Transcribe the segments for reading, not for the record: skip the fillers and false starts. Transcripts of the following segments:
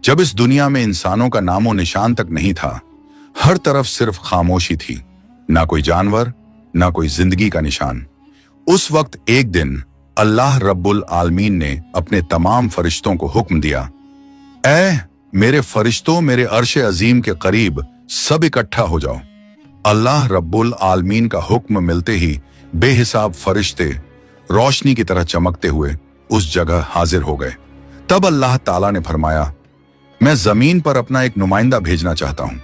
जब इस दुनिया में इंसानों का नामो निशान तक नहीं था, हर तरफ सिर्फ खामोशी थी, ना कोई जानवर, ना कोई जिंदगी का निशान। उस वक्त एक दिन अल्लाह रब्बुल आलमीन ने अपने तमाम फरिश्तों को हुक्म दिया, ऐ मेरे फरिश्तों, मेरे अर्श अजीम के करीब सब इकट्ठा हो जाओ। अल्लाह रब्बुल आलमीन का हुक्म मिलते ही बेहिसाब फरिश्ते रोशनी की तरह चमकते हुए उस जगह हाजिर हो गए। तब अल्लाह ताला ने फरमाया, मैं जमीन पर अपना एक नुमाइंदा भेजना चाहता हूं।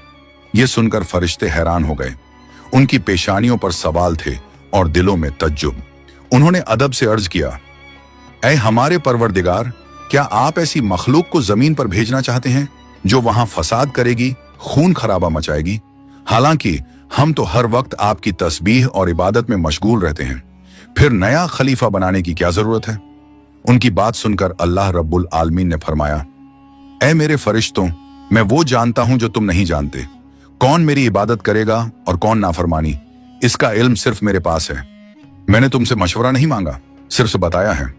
यह सुनकर फरिश्ते हैरान हो गए। उनकी पेशानियों पर सवाल थे और दिलों में तज्जुब। उन्होंने अदब से अर्ज किया, ऐ हमारे परवरदिगार, क्या आप ऐसी मखलूक को जमीन पर भेजना चाहते हैं जो वहां फसाद करेगी, खून खराबा मचाएगी? हालांकि हम तो हर वक्त आपकी तस्बीह और इबादत में मशगूल रहते हैं, फिर नया खलीफा बनाने की क्या जरूरत है? उनकी बात सुनकर अल्लाह रब्बुल आलमीन ने फरमाया, ऐ मेरे फरिश्तों, मैं वो जानता हूं जो तुम नहीं जानते। कौन मेरी इबादत करेगा और कौन नाफरमानी, इसका इल्म सिर्फ मेरे पास है। मैंने तुमसे मशवरा नहीं मांगा, सिर्फ बताया है।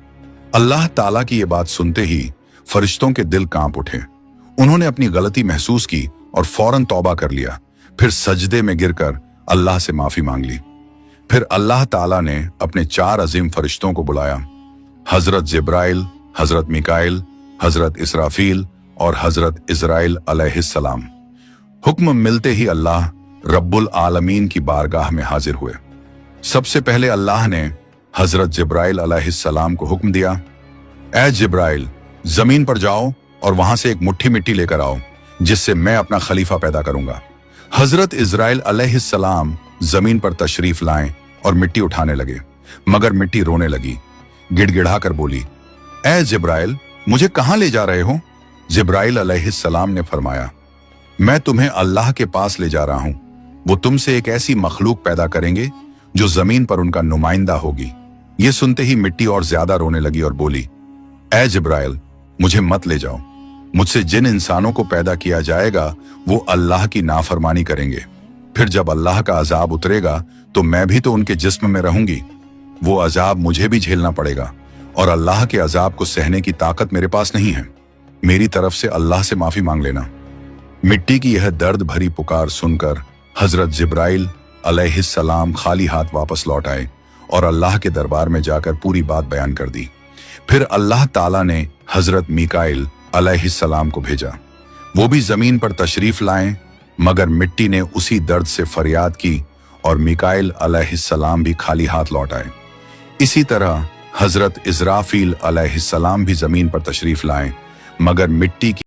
अल्लाह ताला की ये बात सुनते ही फरिश्तों के दिल कांप उठे। उन्होंने अपनी गलती महसूस की और फौरन तौबा कर लिया। फिर सजदे में गिरकर अल्लाह से माफी मांग ली। फिर अल्लाह ताला ने अपने 4 अजीम फरिश्तों को बुलाया, हजरत जिब्राइल, हजरत मिकाइल, हजरत इसराफील और हजरत इजराइल अलैहिस्सलाम। हुक्म मिलते ही अल्लाह रब्बुल आलमीन की बारगाह में हाजिर हुए। सबसे पहले अल्लाह ने हजरत जिब्राइल अलैहिस्सलाम को हुक्म दिया, ऐ जिब्राइल, जमीन पर जाओ और वहां से एक मुट्ठी मिट्टी लेकर आओ, जिससे मैं अपना खलीफा पैदा करूंगा। हजरत इजराइल अलैहिस्सलाम जमीन पर तशरीफ लाएं और मिट्टी उठाने लगे, मगर मिट्टी रोने लगी। गिड़गिड़ाकर बोली, ऐ जिब्राइल, मुझे कहां ले जा रहे हो? जिब्राइल अलैहिस्सलाम ने फरमाया, मैं तुम्हें अल्लाह के पास ले जा रहा हूं। वो तुमसे एक ऐसी मखलूक पैदा करेंगे जो जमीन पर उनका नुमाइंदा होगी। ये सुनते ही मिट्टी और ज्यादा रोने लगी और बोली, ऐ जिब्राइल, मुझे मत ले जाओ। मुझसे जिन इंसानों को पैदा किया जाएगा वो अल्लाह की नाफरमानी करेंगे। फिर जब अल्लाह का अजाब उतरेगा तो मैं भी तो उनके जिस्म में रहूंगी। वो अजाब मुझे भी झेलना पड़ेगा और अल्लाह के अजाब को सहने की ताकत मेरे पास नहीं है। मेरी तरफ से अल्लाह से माफी मांग लेना। मिट्टी की यह दर्द भरी पुकार सुनकर हजरत जिब्राइल अलैहिस्सलाम खाली हाथ वापस लौट आए और अल्लाह के दरबार में जाकर पूरी बात बयान कर दी। फिर अल्लाह ताला ने हजरत मिकाइल अलैहिस्सलाम को भेजा। वो भी जमीन पर तशरीफ लाएं, मगर मिट्टी ने उसी दर्द से फरियाद की और मिकाइल अलैहिस्सलाम भी खाली हाथ लौट आए। इसी तरह हजरत इजराफील अलैहिस्सलाम भी जमीन पर तशरीफ लाएं, मगर मिट्टी की